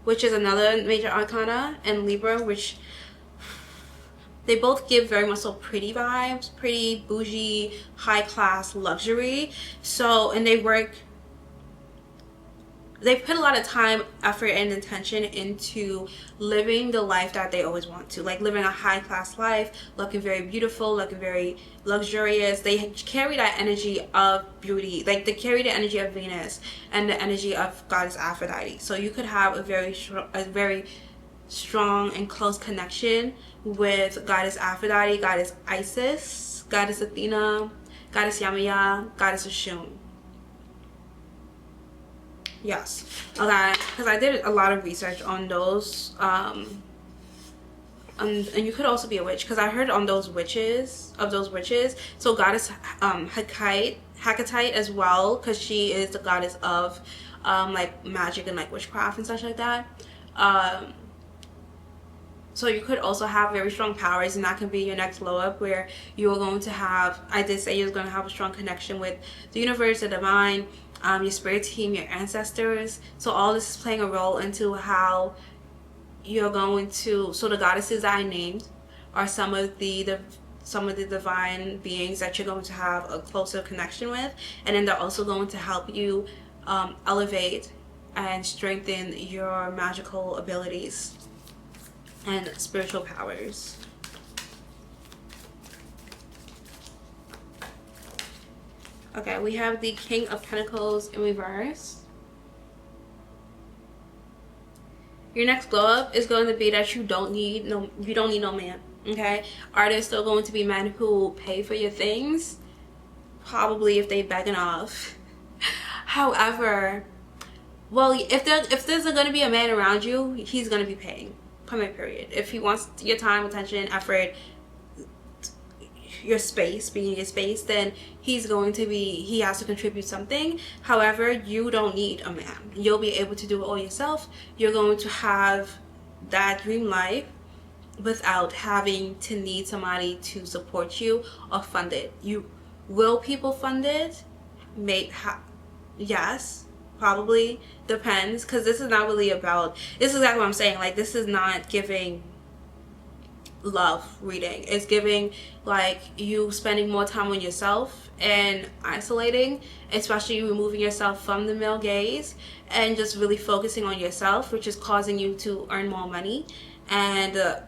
which is another major arcana, and Libra, which they both give very much so pretty vibes, pretty bougie, high class, luxury. So, and they put a lot of time, effort, and intention into living the life that they always want to. Like living a high-class life, looking very beautiful, looking very luxurious. They carry that energy of beauty. Like they carry the energy of Venus and the energy of Goddess Aphrodite. So you could have a very strong and close connection with Goddess Aphrodite, Goddess Isis, Goddess Athena, Goddess Yamaya, Goddess Oshun. Yes, okay, because I did a lot of research on those, and you could also be a witch, because I heard on those witches, so Goddess Hecate as well, because she is the goddess of like magic and like witchcraft and such like that. So you could also have very strong powers, and that can be your next glow up, where you're going to have, I did say you're going to have a strong connection with the universe, the divine, your spirit team, your ancestors. So all this is playing a role into how you're going to, so the goddesses that I named are some of the divine beings that you're going to have a closer connection with, and then they're also going to help you elevate and strengthen your magical abilities and spiritual powers. Okay, we have the King of Pentacles in reverse. Your next glow up is going to be that you don't need no man. Okay, are there still going to be men who pay for your things? Probably, if they beg enough. However, well, if there's going to be a man around you, he's going to be paying. Period. If he wants your time, attention, effort, your space, being your space, then he has to contribute something. However, you don't need a man. You'll be able to do it all yourself. You're going to have that dream life without having to need somebody to support you or fund it. Will people fund it? Yes. Probably depends, because this is not really about, this is exactly what I'm saying, like, this is not giving love reading. It's giving like you spending more time on yourself and isolating, especially removing yourself from the male gaze and just really focusing on yourself, which is causing you to earn more money. And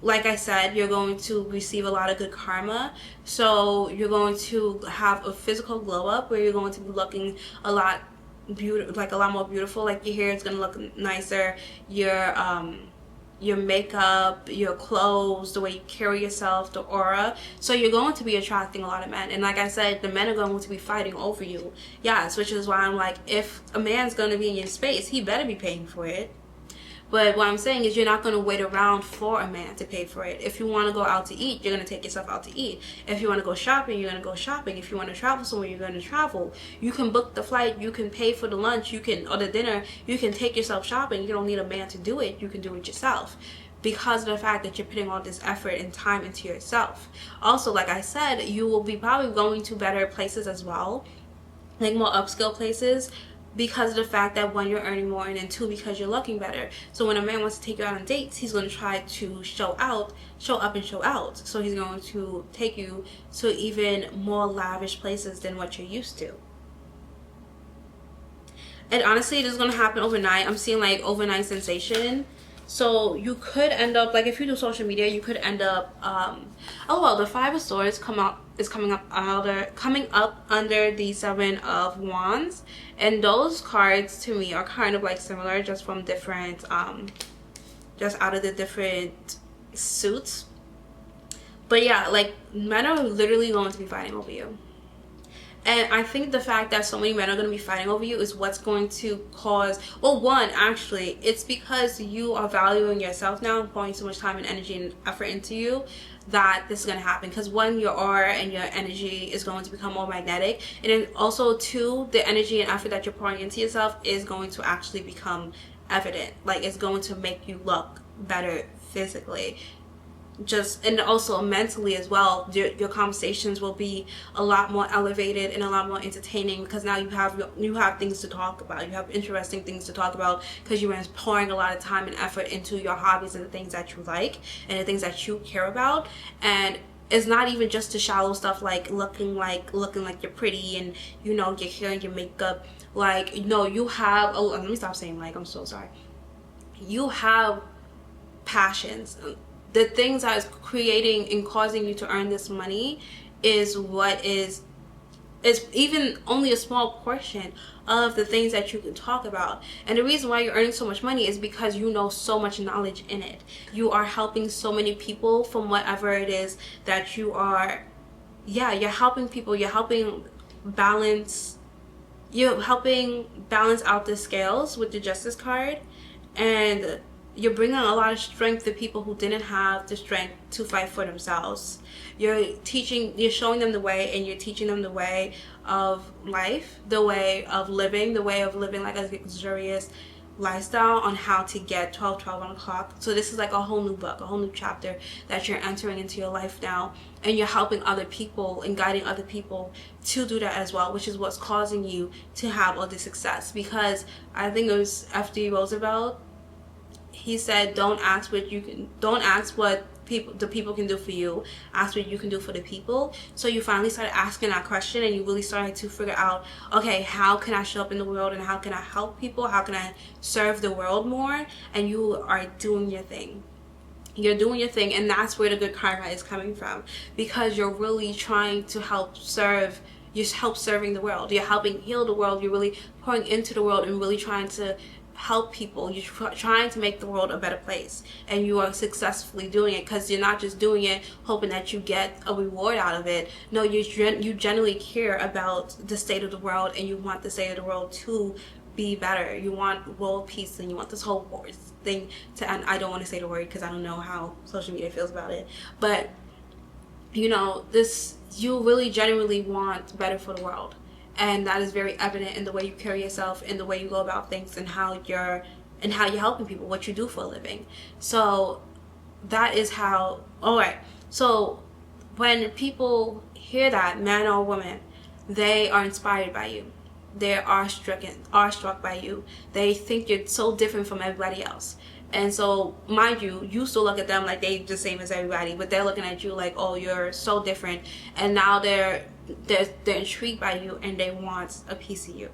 like I said, you're going to receive a lot of good karma. So you're going to have a physical glow up where you're going to be looking a lot a lot more beautiful. Like your hair is gonna look nicer, your makeup, your clothes, the way you carry yourself, the aura. So you're going to be attracting a lot of men, and like I said, the men are going to be fighting over you. Yes, which is why I'm like, if a man's going to be in your space, he better be paying for it. But what I'm saying is, you're not going to wait around for a man to pay for it. If you want to go out to eat, you're going to take yourself out to eat. If you want to go shopping, you're going to go shopping. If you want to travel somewhere, you're going to travel. You can book the flight. You can pay for the lunch. Or the dinner. You can take yourself shopping. You don't need a man to do it. You can do it yourself, because of the fact that you're putting all this effort and time into yourself. Also, like I said, you will be probably going to better places as well, like more upscale places, because of the fact that, one, you're earning more, and then two, because you're looking better. So when a man wants to take you out on dates, he's going to try to show up and show out. So he's going to take you to even more lavish places than what you're used to. And honestly, this is going to happen overnight. I'm seeing like overnight sensation. So you could end up, like, if you do social media, you could end up the Five of Swords coming up under the Seven of Wands, and those cards to me are kind of like similar, just from different just out of the different suits. But yeah, like, men are literally going to be fighting over you. And I think the fact that so many men are going to be fighting over you is what's going to cause, well, one, actually, it's because you are valuing yourself now and pouring so much time and energy and effort into you, that this is going to happen. Because one, your aura and your energy is going to become more magnetic. And then also, two, the energy and effort that you're pouring into yourself is going to actually become evident. Like, it's going to make you look better physically. And also mentally as well, your conversations will be a lot more elevated and a lot more entertaining, because now you have things to talk about. You have interesting things to talk about, because you're pouring a lot of time and effort into your hobbies and the things that you like and the things that you care about. And it's not even just the shallow stuff, like looking like you're pretty and, you know, your hair and your makeup. Like, no, you have, let me stop saying like, I'm so sorry. You have passions. The things that is creating and causing you to earn this money is what is even only a small portion of the things that you can talk about. And the reason why you're earning so much money is because you know so much knowledge in it. You are helping so many people from whatever it is that you are. Yeah, you're helping people. You're helping balance out the scales with the Justice card. And you're bringing a lot of strength to people who didn't have the strength to fight for themselves. You're showing them the way, and you're teaching them the way of life, the way of living like a luxurious lifestyle on how to get 12 on the clock. So this is like a whole new book, a whole new chapter that you're entering into your life now, and you're helping other people and guiding other people to do that as well, which is what's causing you to have all this success. Because I think it was F.D. Roosevelt, he said, don't ask what the people can do for you, ask what you can do for the people. So you finally started asking that question, and you really started to figure out, okay, how can I show up in the world, and how can I help people, how can I serve the world more? And you are doing your thing. You're doing your thing, and that's where the good karma is coming from, because you're really trying to help serving the world. You're helping heal the world. You're really pouring into the world and really trying to help people. You're trying to make the world a better place, and you are successfully doing it, because you're not just doing it hoping that you get a reward out of it. No, you genuinely care about the state of the world, and you want the state of the world to be better. You want world peace, and you want this whole thing to end. I don't want to say the word because I don't know how social media feels about it, but you know, you really genuinely want better for the world. And that is very evident in the way you carry yourself, in the way you go about things, and how you're helping people, what you do for a living. So that is how. All right. So when people hear that, man or woman, they are inspired by you. They are awestruck by you. They think you're so different from everybody else. And so, mind you, you still look at them like they the same as everybody, but they're looking at you like, oh, you're so different. And now they're intrigued by you, and they want a piece of you.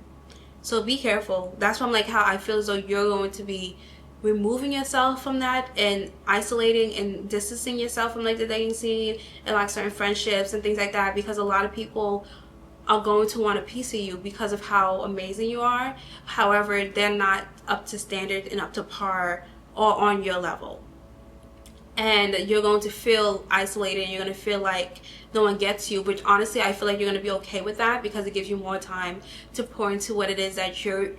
So be careful. That's why I'm like, how I feel as though you're going to be removing yourself from that, and isolating and distancing yourself from like the dating scene and like certain friendships and things like that, because a lot of people are going to want a piece of you because of how amazing you are. However, they're not up to standard and up to par or on your level, and you're going to feel isolated, and you're going to feel like no one gets you. Which honestly, I feel like you're going to be okay with that, because it gives you more time to pour into what it is that you're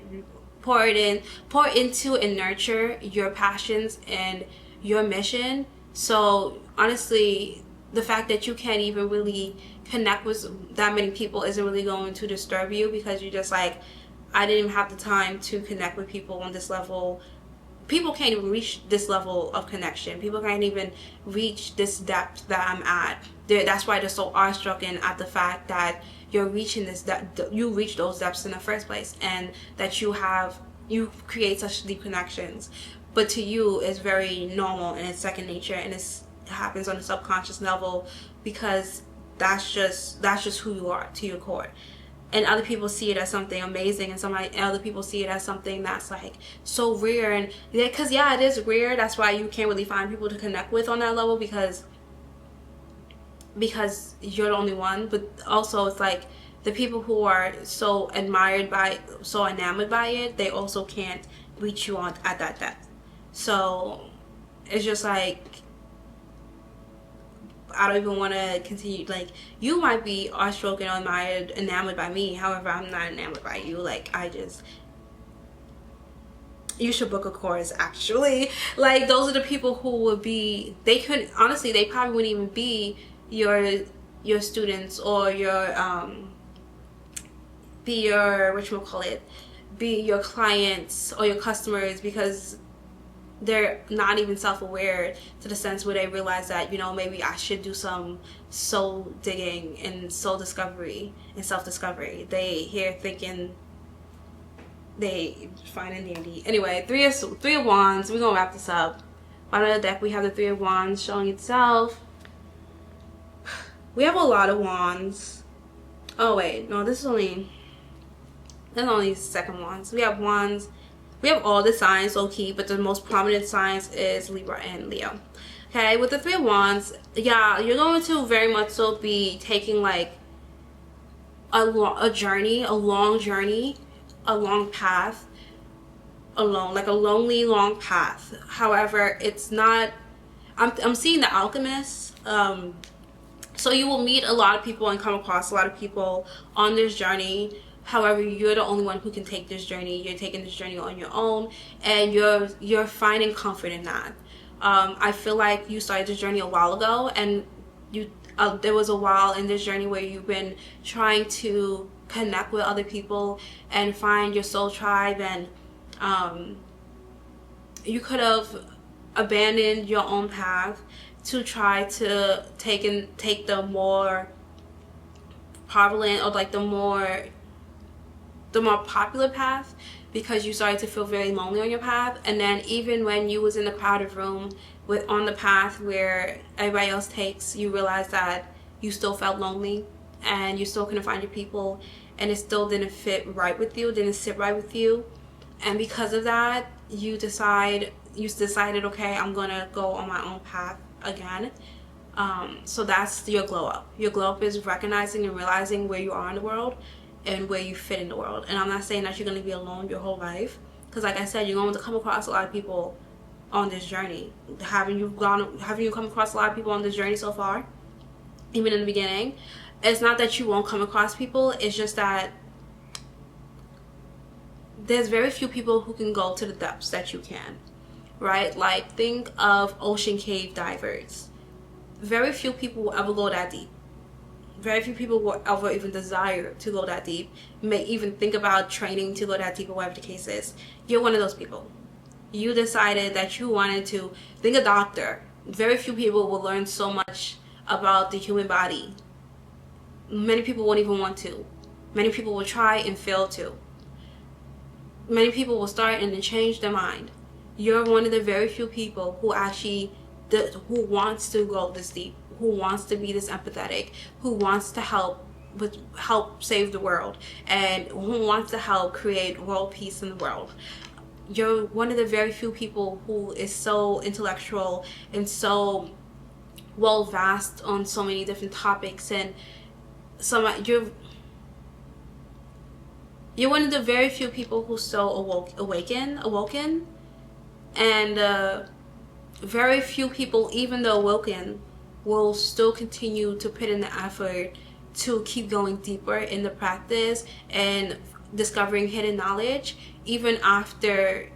pour into and nurture your passions and your mission. So honestly, the fact that you can't even really connect with that many people isn't really going to disturb you, because you're just like, I didn't even have the time to connect with people on this level. People can't even reach this level of connection. People can't even reach this depth that I'm at. That's why they're so awestruck at the fact that you're reaching you reach those depths in the first place, and that you create such deep connections. But to you, it's very normal, and it's second nature, and it happens on a subconscious level, because that's just who you are to your core. And other people see it as something amazing, and other people see it as something that's like so rare. And because yeah, it is rare. That's why you can't really find people to connect with on that level, because you're the only one. But also, it's like the people who are so enamored by it, they also can't reach you at that depth. So it's just like, I don't even want to continue. Like, you might be awestruck and enamored by me. However, I'm not enamored by you. Like, you should book a course, actually. Like, those are the people who would be, they probably wouldn't even be your students, or be your clients or your customers, because they're not even self-aware to the sense where they realize that, you know, maybe I should do some soul digging and soul discovery and self-discovery. They here thinking they find a deity. Anyway, three of wands. We're gonna wrap this up. Bottom of the deck, we have the Three of Wands showing itself. We have a lot of wands. Oh wait, no, that's only second wands. We have wands. We have all the signs low key, but the most prominent signs is Libra and Leo. Okay, with the Three of Wands, yeah, you're going to very much so be taking like a long journey, a long path, like a lonely long path. However, it's not. I'm seeing the Alchemist. So you will meet a lot of people and come across a lot of people on this journey. However, you're the only one who can take this journey. You're taking this journey on your own, and you're finding comfort in that. I feel like you started this journey a while ago, and there was a while in this journey where you've been trying to connect with other people and find your soul tribe, and you could have abandoned your own path to try to take the more prevalent, or like the more popular path, because you started to feel very lonely on your path. And then even when you was in a crowded room on the path where everybody else takes, you realized that you still felt lonely and you still couldn't find your people, and it still didn't fit right with you, didn't sit right with you. And because of that, you decided, okay, I'm gonna go on my own path again. So that's your glow up. Your glow up is recognizing and realizing where you are in the world and where you fit in the world. And I'm not saying that you're going to be alone your whole life, because like I said, you're going to come across a lot of people on this journey. Haven't you come across a lot of people on this journey so far? Even in the beginning, it's not that you won't come across people, it's just that there's very few people who can go to the depths that you can, right? Like, think of ocean cave divers. Very few people will ever go that deep. Very few people will ever even desire to go that deep, may even think about training to go that deep, or whatever the case is. You're one of those people. You decided that you wanted to. Think a doctor. Very few people will learn so much about the human body. Many people won't even want to. Many people will try and fail to. Many people will start and then change their mind. You're one of the very few people who actually, who wants to go this deep, who wants to be this empathetic, who wants to help save the world, and who wants to help create world peace in the world. You're one of the very few people who is so intellectual and so well vast on so many different topics, and you're one of the very few people who's so awoken, and very few people, even though awoken, will still continue to put in the effort to keep going deeper in the practice and discovering hidden knowledge, even after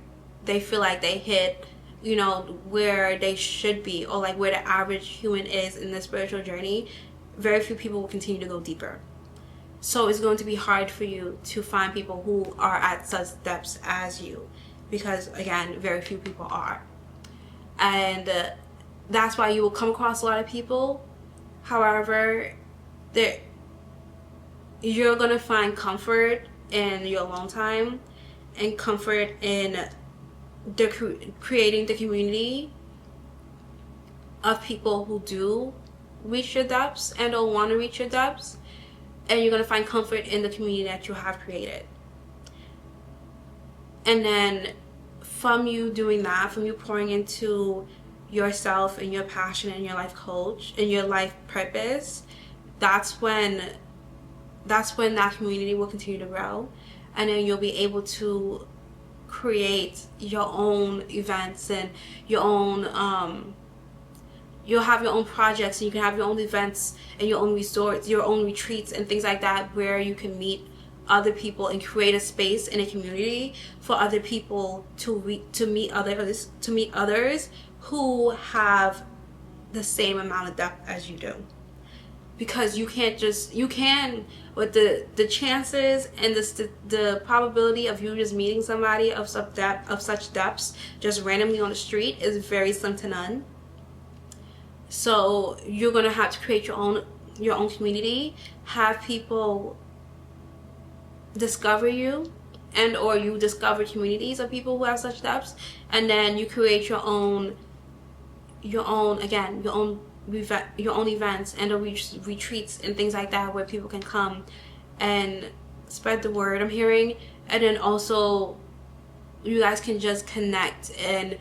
they feel like they hit, where they should be, or like where the average human is in the spiritual journey. Very few people will continue to go deeper. So it's going to be hard for you to find people who are at such depths as you, because again, very few people are. And that's why you will come across a lot of people. However, you're going to find comfort in your alone time, and comfort in creating the community of people who do reach your depths and don't want to reach your depths. And you're going to find comfort in the community that you have created. And then from you doing that, from you pouring into yourself and your passion and your life coach and your life purpose, that's when that community will continue to grow. And then you'll be able to create your own events and your own you'll have your own projects, and you can have your own events and your own resorts, your own retreats and things like that, where you can meet other people and create a space in a community for other people to meet others who have the same amount of depth as you do. Because you can, with the chances and the probability of you just meeting somebody of such depths just randomly on the street is very slim to none. So you're gonna have to create your own community, have people discover you, and or you discover communities of people who have such depths, and then you create your own events and retreats and things like that, where people can come and spread the word. I'm hearing, and then also you guys can just connect and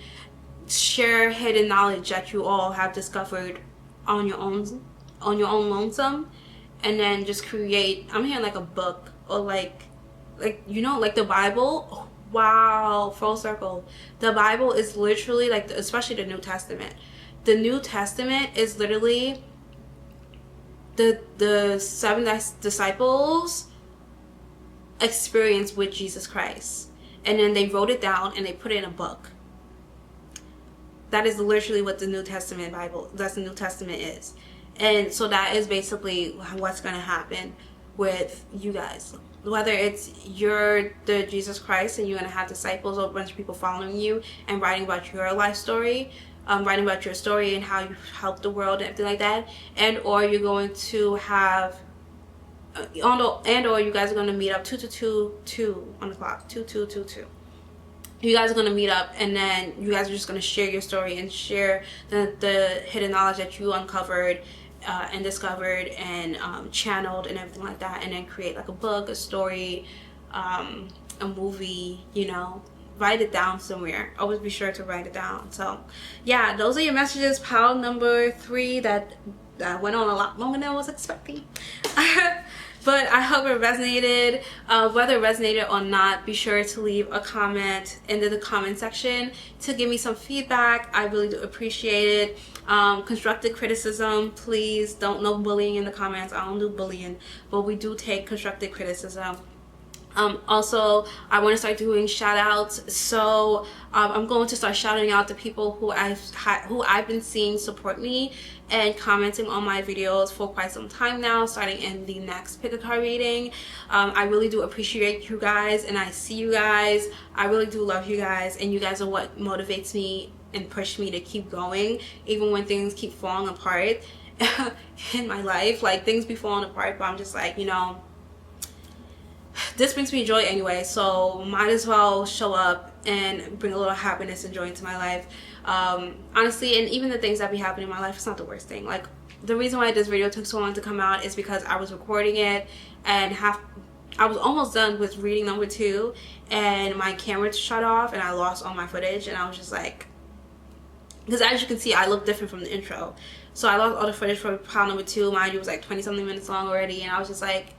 share hidden knowledge that you all have discovered on your own lonesome, and then just create. I'm hearing like a book, or like the Bible. Wow, full circle. The Bible is literally like, especially the New Testament. The New Testament is literally the 7 disciples experience with Jesus Christ, and then they wrote it down and they put it in a book. That is literally what the New Testament is. And so that is basically what's going to happen with you guys. Whether it's you're the Jesus Christ and you're going to have disciples or a bunch of people following you and writing about your life story, writing about your story and how you helped the world and everything like that, and or you're going to have and or you guys are going to meet up 2 on the clock, 2. You guys are going to meet up, and then you guys are just going to share your story and share the hidden knowledge that you uncovered and discovered and channeled and everything like that, and then create like a book, a story, a movie, you know. Write it down somewhere. Always be sure to write it down. So yeah, those are your messages. Pile number 3 that went on a lot longer than I was expecting. But I hope it resonated. Whether it resonated or not, be sure to leave a comment in the comment section to give me some feedback. I really do appreciate it. Constructive criticism, please. Don't, no bullying in the comments. I don't do bullying, but we do take constructive criticism. Also, I want to start doing shout outs, so I'm going to start shouting out the people who I've been seeing support me and commenting on my videos for quite some time now, starting in the next pick a card reading. I really do appreciate you guys, and I see you guys. I really do love you guys, and you guys are what motivates me and push me to keep going even when things keep falling apart in my life. Like, things be falling apart, but I'm just like, you know, this brings me joy anyway, so might as well show up and bring a little happiness and joy into my life. Honestly, and even the things that be happening in my life, it's not the worst thing. Like, the reason why this video took so long to come out is because I was recording it and I was almost done with reading number 2, and my camera shut off and I lost all my footage, and I was just like, because as you can see, I look different from the intro, so I lost all the footage for pile number 2. Mind you, it was like 20 something minutes long already, and I was just like,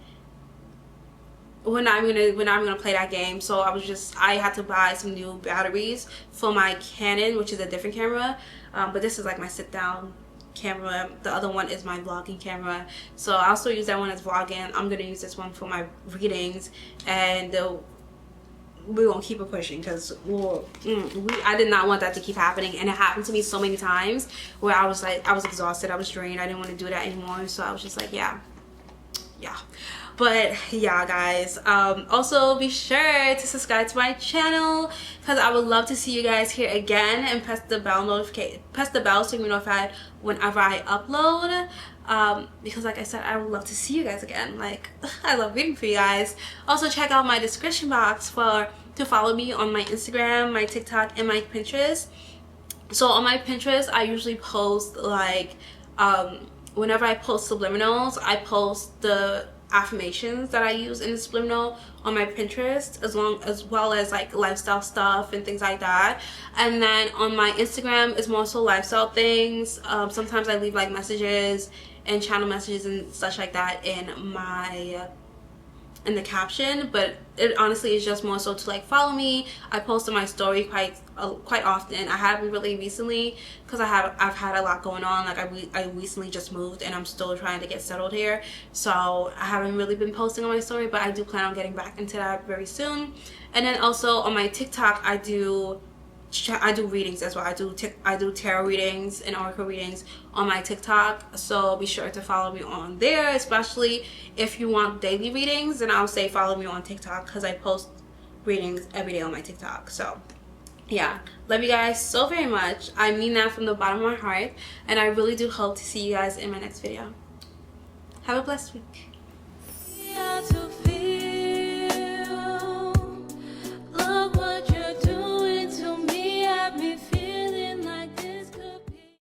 we're not even gonna play that game. So I had to buy some new batteries for my Canon, which is a different camera, but this is like my sit down camera. The other one is my vlogging camera, so I'll still use that one as vlogging. I'm gonna use this one for my readings, and we're gonna keep it pushing, because I did not want that to keep happening, and it happened to me so many times where I was like, I was exhausted, I was drained, I didn't want to do that anymore, so I was just like, yeah. But yeah, guys, also be sure to subscribe to my channel, because I would love to see you guys here again, and press the bell so you're notified whenever I upload, because like I said, I would love to see you guys again. Like, I love reading for you guys. Also, check out my description box to follow me on my Instagram, my TikTok, and my Pinterest. So on my Pinterest, I usually post like whenever I post subliminals, I post the affirmations that I use in the subliminal on my Pinterest, as well as like lifestyle stuff and things like that. And then on my Instagram is more so lifestyle things. Sometimes I leave like messages and channel messages and such like that in the caption, but it honestly is just more so to like follow me. I post on my story quite often. I haven't really recently, because I've had a lot going on. Like, I recently just moved and I'm still trying to get settled here, so I haven't really been posting on my story, but I do plan on getting back into that very soon. And then also on my TikTok, I do readings as well. I do tarot readings and oracle readings on my TikTok, so be sure to follow me on there, especially if you want daily readings. And I'll say follow me on TikTok, because I post readings every day on my TikTok. So yeah, love you guys so very much. I mean that from the bottom of my heart, and I really do hope to see you guys in my next video. Have a blessed week.